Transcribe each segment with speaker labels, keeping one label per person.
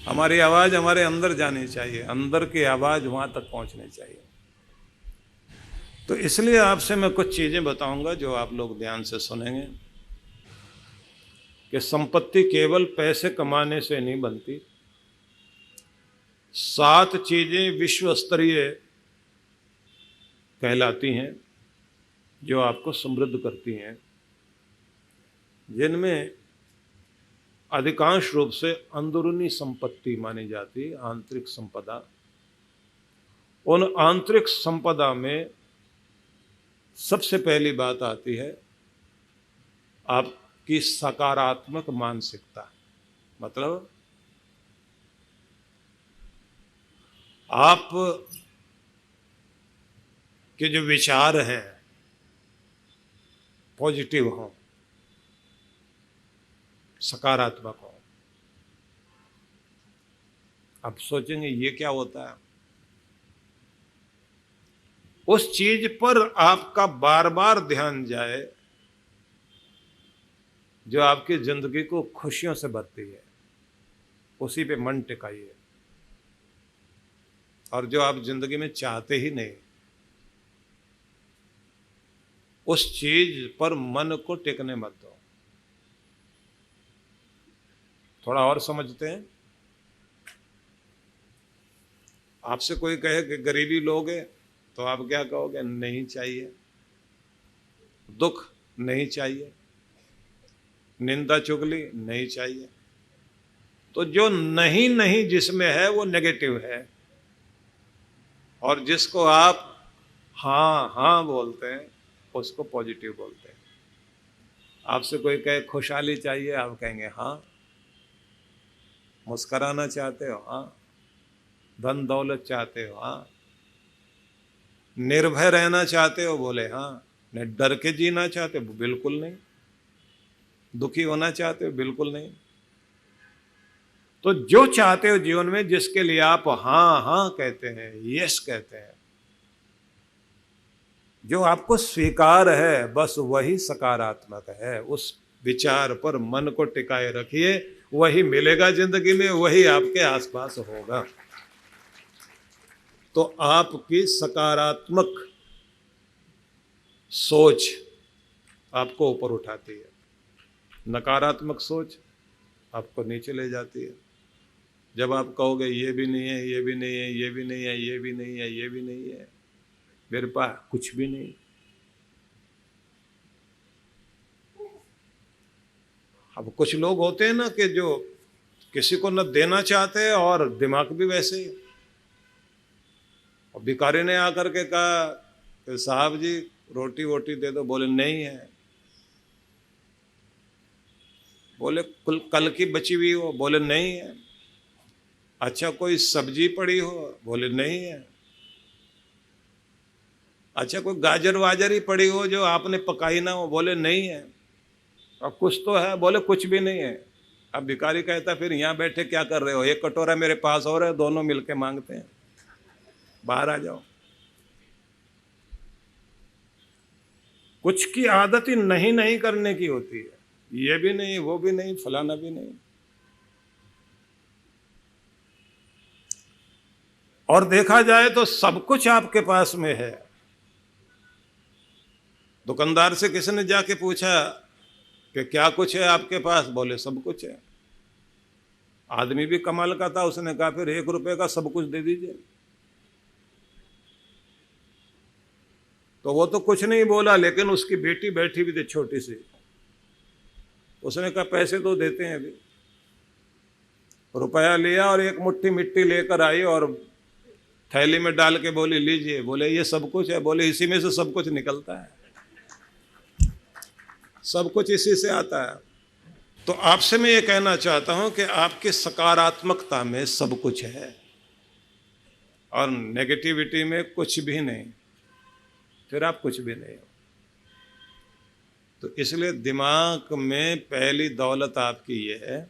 Speaker 1: हमारी आवाज हमारे अंदर जानी चाहिए, अंदर की आवाज वहां तक पहुंचनी चाहिए। तो इसलिए आपसे मैं कुछ चीजें बताऊंगा जो आप लोग ध्यान से सुनेंगे कि संपत्ति केवल पैसे कमाने से नहीं बनती। 7 चीजें विश्व स्तरीय कहलाती हैं जो आपको समृद्ध करती हैं, जिनमें अधिकांश रूप से अंदरूनी संपत्ति मानी जाती है, आंतरिक संपदा। उन आंतरिक संपदा में सबसे पहली बात आती है आपकी सकारात्मक मानसिकता। मतलब आप के जो विचार हैं पॉजिटिव हों, सकारात्मक हों। आप सोचेंगे ये क्या होता है? उस चीज पर आपका बार बार ध्यान जाए जो आपकी जिंदगी को खुशियों से भरती है, उसी पे मन टिकाइए। और जो आप जिंदगी में चाहते ही नहीं, उस चीज पर मन को टिकने मत दो। थोड़ा और समझते हैं। आपसे कोई कहे कि गरीबी लोगे तो आप क्या कहोगे? नहीं चाहिए। दुख नहीं चाहिए, निंदा चुगली नहीं चाहिए। तो जो नहीं नहीं जिसमें है वो नेगेटिव है, और जिसको आप हाँ हाँ बोलते हैं उसको पॉजिटिव बोलते हैं। आपसे कोई कहे खुशहाली चाहिए, आप कहेंगे हाँ। मुस्कराना चाहते हो? हाँ। धन दौलत चाहते हो? हाँ। निर्भय रहना चाहते हो? बोले हाँ। नहीं डर के जीना चाहते हो? बिल्कुल नहीं। दुखी होना चाहते हो? बिल्कुल नहीं। तो जो चाहते हो जीवन में, जिसके लिए आप हाँ हाँ कहते हैं, यस कहते हैं, जो आपको स्वीकार है, बस वही सकारात्मक है। उस विचार पर मन को टिकाए रखिए, वही मिलेगा जिंदगी में, वही आपके आसपास होगा। तो आपकी सकारात्मक सोच आपको ऊपर उठाती है, नकारात्मक सोच आपको नीचे ले जाती है। जब आप कहोगे ये भी नहीं है, ये भी नहीं है, ये भी नहीं है, ये भी नहीं है, ये भी नहीं है, मेरे पास कुछ भी नहीं। अब कुछ लोग होते हैं ना कि जो किसी को न देना चाहते हैं और दिमाग भी वैसे ही। और भिखारी ने आकर के कहा कि साहब जी रोटी वोटी दे दो, बोले नहीं है। बोले कल की बची हुई हो, बोले नहीं है। अच्छा कोई सब्जी पड़ी हो, बोले नहीं है। अच्छा कोई गाजर वाजर ही पड़ी हो जो आपने पकाई ना हो, बोले नहीं है। अब कुछ तो है, बोले कुछ भी नहीं है। अब भिखारी कहता फिर यहाँ बैठे क्या कर रहे हो? एक कटोरा मेरे पास और है, दोनों मिलके मांगते हैं, बाहर आ जाओ। कुछ की आदत ही नहीं नहीं करने की होती है, ये भी नहीं, वो भी नहीं, फलाना भी नहीं। और देखा जाए तो सब कुछ आपके पास में है। दुकानदार से किसी ने जाके पूछा कि क्या कुछ है आपके पास? बोले सब कुछ है। आदमी भी कमाल का था, उसने कहा फिर 1 रुपए का सब कुछ दे दीजिए। तो वो तो कुछ नहीं बोला, लेकिन उसकी बेटी बैठी भी थी छोटी सी, उसने कहा पैसे तो देते हैं अभी। रुपया लिया और एक मुट्ठी मिट्टी लेकर आई और थैली में डाल के बोली लीजिए। बोले ये सब कुछ है? बोले इसी में से सब कुछ निकलता है, सब कुछ इसी से आता है। तो आपसे मैं ये कहना चाहता हूं कि आपकी सकारात्मकता में सब कुछ है और नेगेटिविटी में कुछ भी नहीं, फिर आप कुछ भी नहीं हो। तो इसलिए दिमाग में पहली दौलत आपकी ये है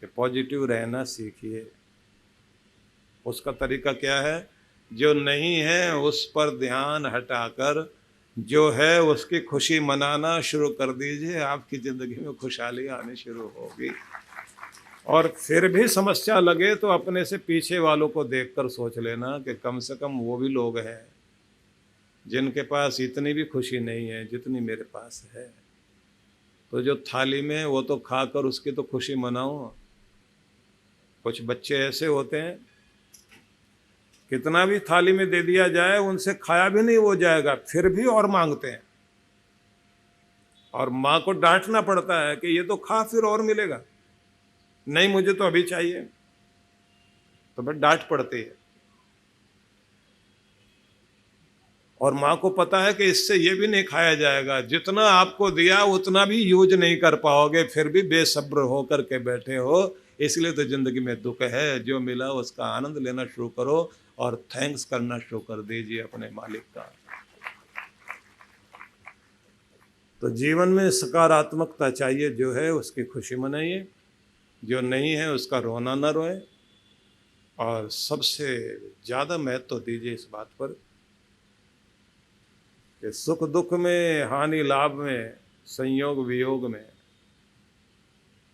Speaker 1: कि पॉजिटिव रहना सीखिए। उसका तरीका क्या है? जो नहीं है उस पर ध्यान हटाकर जो है उसकी खुशी मनाना शुरू कर दीजिए। आपकी जिंदगी में खुशहाली आनी शुरू होगी। और फिर भी समस्या लगे तो अपने से पीछे वालों को देखकर सोच लेना कि कम से कम वो भी लोग हैं जिनके पास इतनी भी खुशी नहीं है जितनी मेरे पास है। तो जो थाली में वो तो खाकर उसकी तो खुशी मनाओ। कुछ बच्चे ऐसे होते हैं, कितना भी थाली में दे दिया जाए उनसे खाया भी नहीं हो जाएगा, फिर भी और मांगते हैं, और माँ को डांटना पड़ता है कि ये तो खा फिर और मिलेगा, नहीं मुझे तो अभी चाहिए, तो फिर डांट पड़ती है। और माँ को पता है कि इससे ये भी नहीं खाया जाएगा, जितना आपको दिया उतना भी यूज नहीं कर पाओगे, फिर भी बेसब्र होकर के बैठे हो। इसलिए तो जिंदगी में दुख है। जो मिला उसका आनंद लेना शुरू करो और थैंक्स करना शुरू कर दीजिए अपने मालिक का। तो जीवन में सकारात्मकता चाहिए, जो है उसकी खुशी मनाइए, जो नहीं है उसका रोना न रोए, और सबसे ज़्यादा महत्व दीजिए इस बात पर कि सुख दुख में, हानि लाभ में, संयोग वियोग में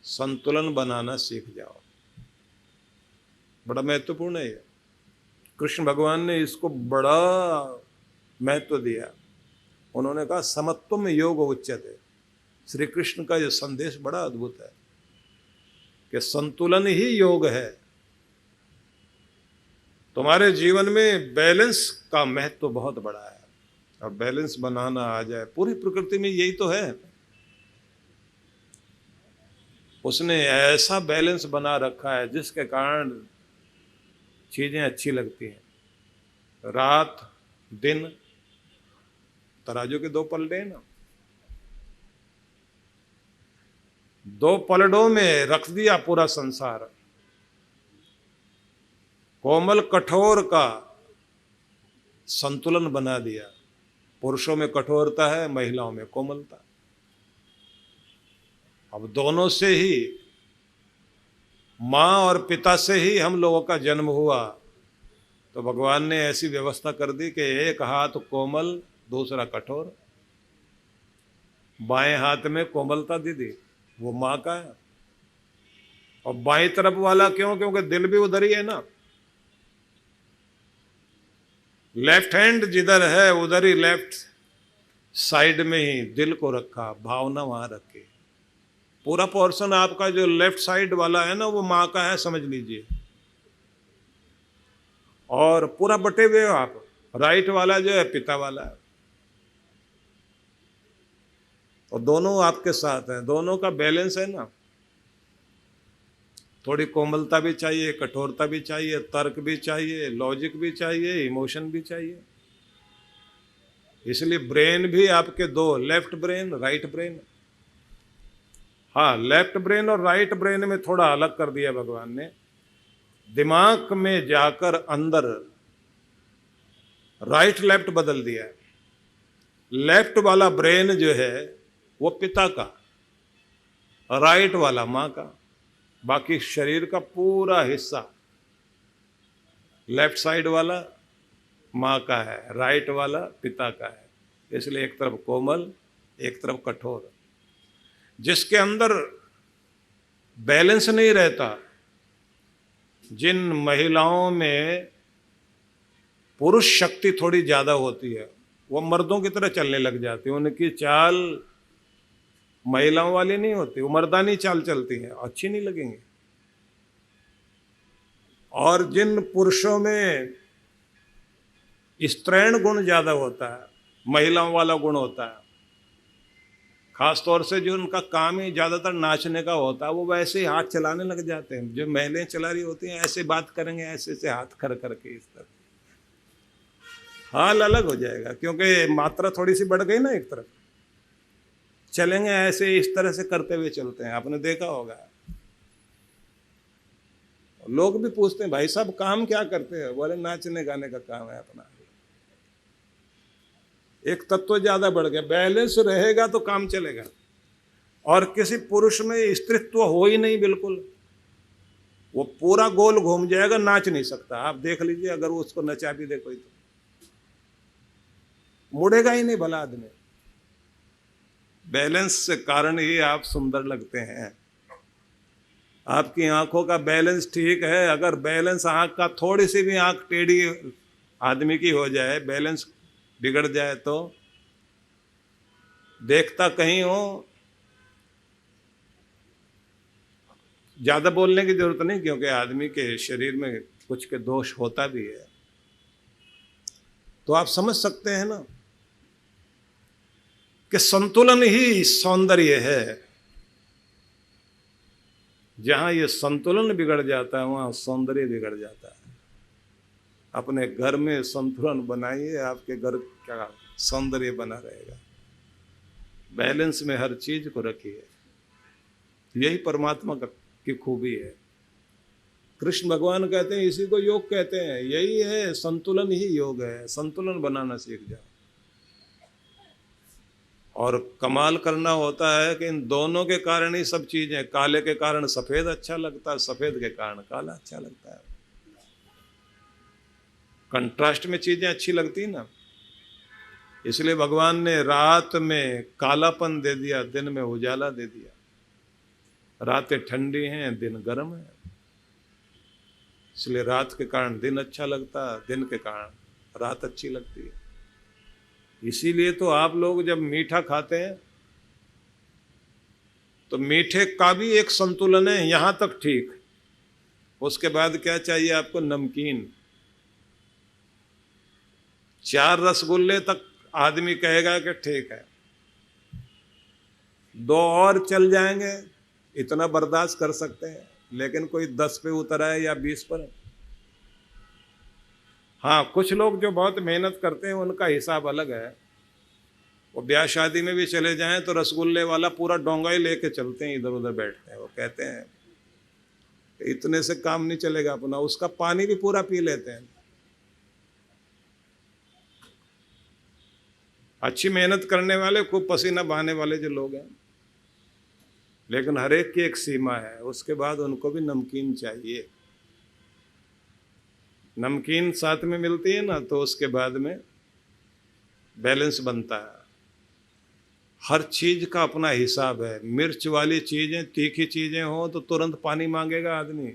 Speaker 1: संतुलन बनाना सीख जाओ। बड़ा महत्वपूर्ण है ये। कृष्ण भगवान ने इसको बड़ा महत्व दिया। उन्होंने कहा समत्वम योग उच्यते। श्री कृष्ण का ये संदेश बड़ा अद्भुत है कि संतुलन ही योग है। तुम्हारे जीवन में बैलेंस का महत्व बहुत बड़ा है, और बैलेंस बनाना आ जाए। पूरी प्रकृति में यही तो है, उसने ऐसा बैलेंस बना रखा है जिसके कारण चीजें अच्छी लगती हैं। रात दिन तराजू के दो पलड़े हैं ना, दो पलड़ों में रख दिया पूरा संसार। कोमल कठोर का संतुलन बना दिया। पुरुषों में कठोरता है, महिलाओं में कोमलता। अब दोनों से ही, माँ और पिता से ही हम लोगों का जन्म हुआ, तो भगवान ने ऐसी व्यवस्था कर दी कि एक हाथ कोमल दूसरा कठोर। बाएं हाथ में कोमलता दे दी, वो माँ का है। और बाएं तरफ वाला क्यों? क्योंकि दिल भी उधर ही है ना। लेफ्ट हैंड जिधर है उधर ही लेफ्ट साइड में ही दिल को रखा, भावना वहां रखी। पूरा पोर्शन आपका जो लेफ्ट साइड वाला है ना, वो माँ का है, समझ लीजिए। और पूरा बटे हुए हो आप, राइट वाला जो है पिता वाला है। और दोनों आपके साथ हैं, दोनों का बैलेंस है ना। थोड़ी कोमलता भी चाहिए, कठोरता भी चाहिए, तर्क भी चाहिए, लॉजिक भी चाहिए, इमोशन भी चाहिए। इसलिए ब्रेन भी आपके दो, लेफ्ट ब्रेन राइट ब्रेन। हाँ, लेफ्ट ब्रेन और राइट ब्रेन में थोड़ा अलग कर दिया भगवान ने। दिमाग में जाकर अंदर राइट लेफ्ट बदल दिया। लेफ्ट वाला ब्रेन जो है वो पिता का, राइट वाला माँ का। बाकी शरीर का पूरा हिस्सा लेफ्ट साइड वाला माँ का है, राइट वाला पिता का है। इसलिए एक तरफ कोमल, एक तरफ कठोर। जिसके अंदर बैलेंस नहीं रहता, जिन महिलाओं में पुरुष शक्ति थोड़ी ज्यादा होती है, वो मर्दों की तरह चलने लग जाती है। उनकी चाल महिलाओं वाली नहीं होती, वो मर्दानी चाल चलती है, अच्छी नहीं लगेंगी। और जिन पुरुषों में स्त्रैण गुण ज्यादा होता है, महिलाओं वाला गुण होता है, खास तौर से जो उनका काम ही ज्यादातर नाचने का होता है, वो वैसे ही हाथ चलाने लग जाते हैं। जो महिलाएं चला रही होती हैं, ऐसे बात करेंगे, ऐसे ऐसे हाथ कर करके, इस तरह हाल अलग हो जाएगा, क्योंकि मात्रा थोड़ी सी बढ़ गई ना। एक तरफ चलेंगे ऐसे, इस तरह से करते हुए चलते हैं, आपने देखा होगा। लोग भी पूछते हैं, भाई साहब काम क्या करते हैं? बोले नाचने गाने का काम है अपना। एक तत्व ज्यादा बढ़ गया। बैलेंस रहेगा तो काम चलेगा। और किसी पुरुष में स्त्रीत्व हो ही नहीं बिल्कुल, वो पूरा गोल घूम जाएगा, नाच नहीं सकता। आप देख लीजिए, अगर वो उसको नचा भी दे कोई, तो मुड़ेगा ही नहीं भला आदमी। बैलेंस के कारण ही आप सुंदर लगते हैं। आपकी आंखों का बैलेंस ठीक है, अगर बैलेंस आंख का थोड़ी सी भी आंख टेढ़ी आदमी की हो जाए, बैलेंस बिगड़ जाए तो देखता कहीं हो। ज्यादा बोलने की जरूरत नहीं, क्योंकि आदमी के शरीर में कुछ के दोष होता भी है, तो आप समझ सकते हैं ना कि संतुलन ही सौंदर्य है। जहां ये संतुलन बिगड़ जाता है वहां सौंदर्य बिगड़ जाता है। अपने घर में संतुलन बनाइए, आपके घर का सौंदर्य बना रहेगा। बैलेंस में हर चीज को रखिए, यही परमात्मा की खूबी है। कृष्ण भगवान कहते हैं, इसी को योग कहते हैं। यही है, संतुलन ही योग है। संतुलन बनाना सीख जाओ। और कमाल करना होता है कि इन दोनों के कारण ही सब चीजें, काले के कारण सफेद अच्छा लगता है, सफेद के कारण काला अच्छा लगता है। कंट्रास्ट में चीजें अच्छी लगती ना, इसलिए भगवान ने रात में कालापन दे दिया, दिन में उजाला दे दिया। रातें ठंडी हैं, दिन गर्म है, इसलिए रात के कारण दिन अच्छा लगता है, दिन के कारण रात अच्छी लगती है। इसीलिए तो आप लोग जब मीठा खाते हैं तो मीठे का भी एक संतुलन है, यहां तक ठीक। उसके बाद क्या चाहिए आपको? नमकीन। 4 रसगुल्ले तक आदमी कहेगा कि ठीक है, 2 और चल जाएंगे, इतना बर्दाश्त कर सकते हैं। लेकिन कोई 10 पे उतर आए या 20 पर, हाँ कुछ लोग जो बहुत मेहनत करते हैं उनका हिसाब अलग है। वो ब्याह शादी में भी चले जाएं तो रसगुल्ले वाला पूरा डोंगा ही लेके चलते हैं, इधर उधर बैठते हैं। वो कहते हैं इतने से काम नहीं चलेगा अपना, उसका पानी भी पूरा पी लेते हैं। अच्छी मेहनत करने वाले, खूब पसीना बहाने वाले जो लोग हैं, लेकिन हर एक की एक सीमा है। उसके बाद उनको भी नमकीन चाहिए। नमकीन साथ में मिलती है ना, तो उसके बाद में बैलेंस बनता है। हर चीज का अपना हिसाब है। मिर्च वाली चीजें, तीखी चीजें हो तो तुरंत पानी मांगेगा आदमी।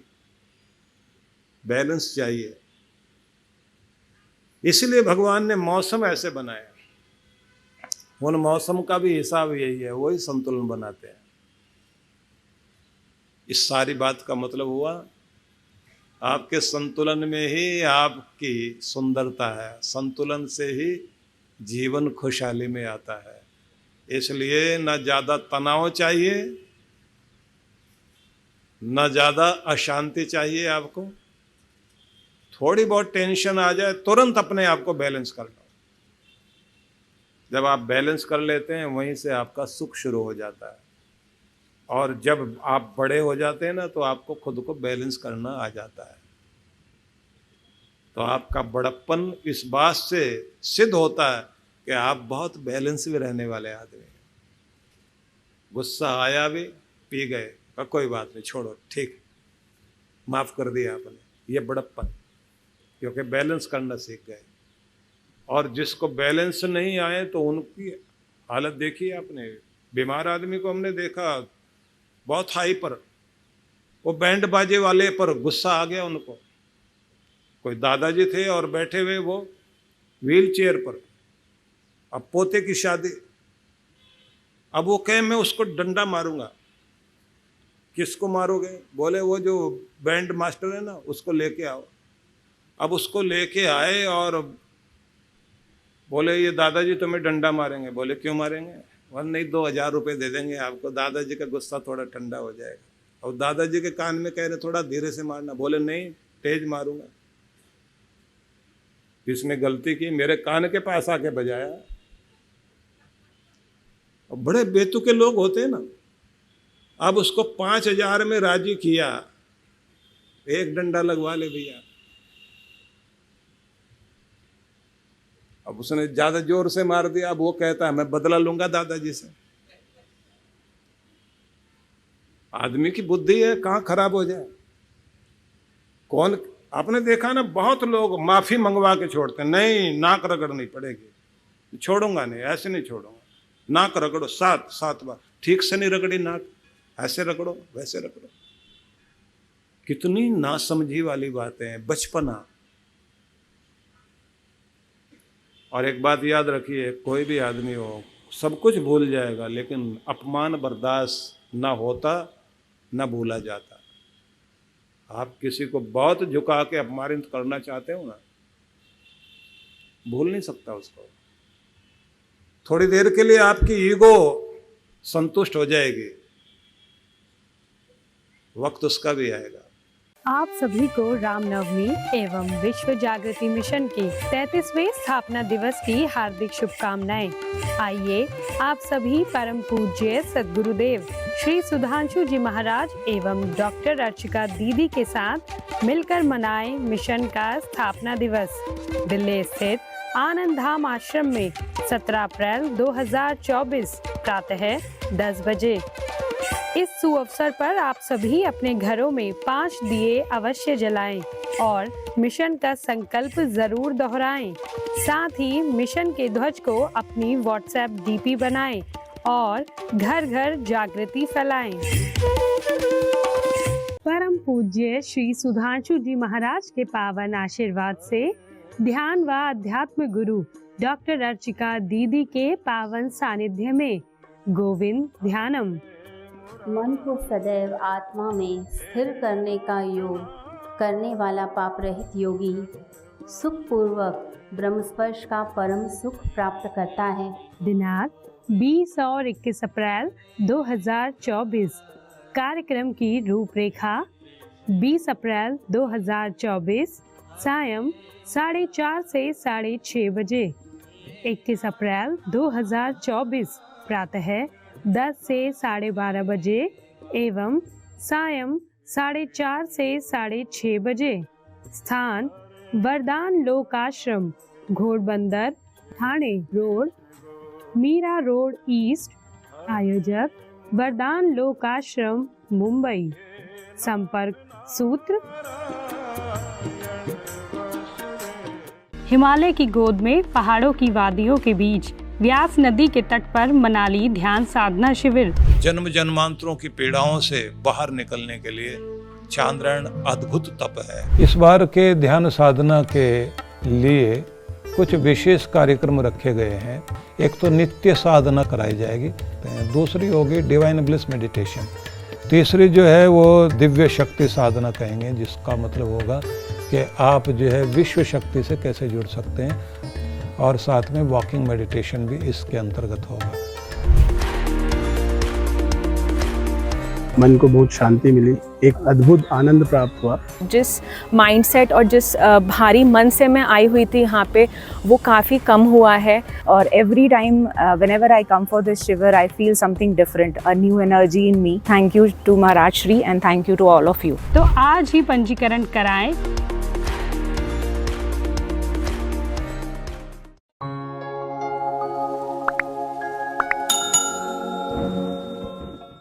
Speaker 1: बैलेंस चाहिए। इसलिए भगवान ने मौसम ऐसे बनाया, उन मौसम का भी हिसाब यही है, वही संतुलन बनाते हैं। इस सारी बात का मतलब हुआ, आपके संतुलन में ही आपकी सुंदरता है, संतुलन से ही जीवन खुशहाली में आता है। इसलिए न ज्यादा तनाव चाहिए, न ज्यादा अशांति चाहिए आपको। थोड़ी बहुत टेंशन आ जाए, तुरंत अपने आप को बैलेंस कर लो। जब आप बैलेंस कर लेते हैं, वहीं से आपका सुख शुरू हो जाता है। और जब आप बड़े हो जाते हैं ना, तो आपको खुद को बैलेंस करना आ जाता है। तो आपका बड़प्पन इस बात से सिद्ध होता है कि आप बहुत बैलेंस में रहने वाले आदमी हैं। गुस्सा आया भी, पी गए, कोई बात नहीं, छोड़ो, ठीक, माफ कर दिया आपने, ये बड़प्पन, क्योंकि बैलेंस करना सीख गए। और जिसको बैलेंस नहीं आए तो उनकी हालत देखी आपने। बीमार आदमी को हमने देखा बहुत हाई पर, वो बैंड बाजे वाले पर गुस्सा आ गया उनको। कोई दादाजी थे और बैठे हुए वो व्हील चेयर पर, अब पोते की शादी, अब वो कहे मैं उसको डंडा मारूंगा। किसको मारोगे? बोले वो जो बैंड मास्टर है ना, उसको लेके आओ। अब उसको लेके आए और बोले ये दादाजी तुम्हें डंडा मारेंगे। बोले क्यों मारेंगे? बोले नहीं, 2000 रुपये दे देंगे आपको, दादाजी का गुस्सा थोड़ा ठंडा हो जाएगा। और दादाजी के कान में कह रहे थोड़ा धीरे से मारना। बोले नहीं, तेज मारूंगा। किसने गलती की? मेरे कान के पास आके बजाया। और बड़े बेतुके लोग होते हैं ना, अब उसको 5000 में राजी किया, एक डंडा लगवा ले भैया। अब उसने ज्यादा जोर से मार दिया, अब वो कहता है मैं बदला लूंगा दादाजी से। आदमी की बुद्धि है कहाँ खराब हो जाए। कौन, आपने देखा ना, बहुत लोग माफी मंगवा के छोड़ते हैं। नहीं, नाक रगड़नी पड़ेगी, छोड़ूंगा नहीं, ऐसे नहीं छोड़ूंगा। नाक रगड़ो 7 बार, ठीक से नहीं रगड़ी नाक, ऐसे रगड़ो, वैसे रगड़ो। कितनी नासमझी वाली बातें हैं, बचपना। और एक बात याद रखिए, कोई भी आदमी हो सब कुछ भूल जाएगा, लेकिन अपमान बर्दाश्त ना होता ना भूला जाता। आप किसी को बहुत झुका के अपमानित करना चाहते हो ना, भूल नहीं सकता उसको। थोड़ी देर के लिए आपकी ईगो संतुष्ट हो जाएगी, वक्त उसका भी आएगा।
Speaker 2: आप सभी को रामनवमी एवं विश्व जागृति मिशन के 33वें स्थापना दिवस की हार्दिक शुभकामनाएं। आइए आप सभी परम पूज्य सद्गुरुदेव श्री सुधांशु जी महाराज एवं डॉक्टर अर्चिका दीदी के साथ मिलकर मनाएं मिशन का स्थापना दिवस। दिल्ली स्थित आनंद धाम आश्रम में 17 अप्रैल 2024 प्रातः 10 बजे। इस सुअवसर पर आप सभी अपने घरों में 5 दिए अवश्य जलाएं और मिशन का संकल्प जरूर दोहराएं। साथ ही मिशन के ध्वज को अपनी व्हाट्सएप डीपी बनाएं और घर घर जागृति फैलाएं। परम पूज्य श्री सुधांशु जी महाराज के पावन आशीर्वाद से ध्यान व अध्यात्म गुरु डॉक्टर अर्चिका दीदी के पावन सानिध्य में गोविंद ध्यानम।
Speaker 3: मन को सदैव आत्मा में स्थिर करने का योग करने वाला पाप रहित योगी सुखपूर्वक ब्रह्मस्पर्श का परम सुख प्राप्त करता है।
Speaker 2: दिनांक 20 और 21 अप्रैल 2024। कार्यक्रम की रूपरेखा 20 अप्रैल 2024 सायं 4:30 से 6:30 बजे। 21 अप्रैल 2024 प्रातः 10 से 12:30 बजे एवं सायं 4:30 से 6:30 बजे। स्थान Vardan Lok Ashram, Ghodbunder, Thane road, Mira road east. आयोजक वरदान लोक आश्रम, मुंबई। संपर्क सूत्र हिमालय की गोद में पहाड़ों की वादियों के बीच व्यास नदी के तट पर मनाली ध्यान साधना शिविर।
Speaker 1: जन्म जन्मांतरों की पीड़ाओं से बाहर निकलने के लिए चांद्रायण अद्भुत तप है। इस बार के ध्यान साधना के लिए कुछ विशेष कार्यक्रम रखे गए हैं। एक तो नित्य साधना कराई जाएगी, दूसरी होगी डिवाइन ब्लिस मेडिटेशन, तीसरी जो है वो दिव्य शक्ति साधना कहेंगे, जिसका मतलब होगा कि आप जो है विश्व शक्ति से कैसे जुड़ सकते हैं, और साथ में वॉकिंग मेडिटेशन भी इसके अंतर्गत होगा।
Speaker 4: मन को बहुत शांति मिली, एक अद्भुत आनंद प्राप्त हुआ।
Speaker 5: जिस माइंडसेट और जिस भारी मन से मैं आई हुई थी यहाँ पे, वो काफ़ी कम हुआ है। और every time whenever I come for this शिविर I feel something different, a new energy in me. Thank you to Maharaj Shri and thank you to all of you.
Speaker 2: तो आज ही पंजीकरण कराएं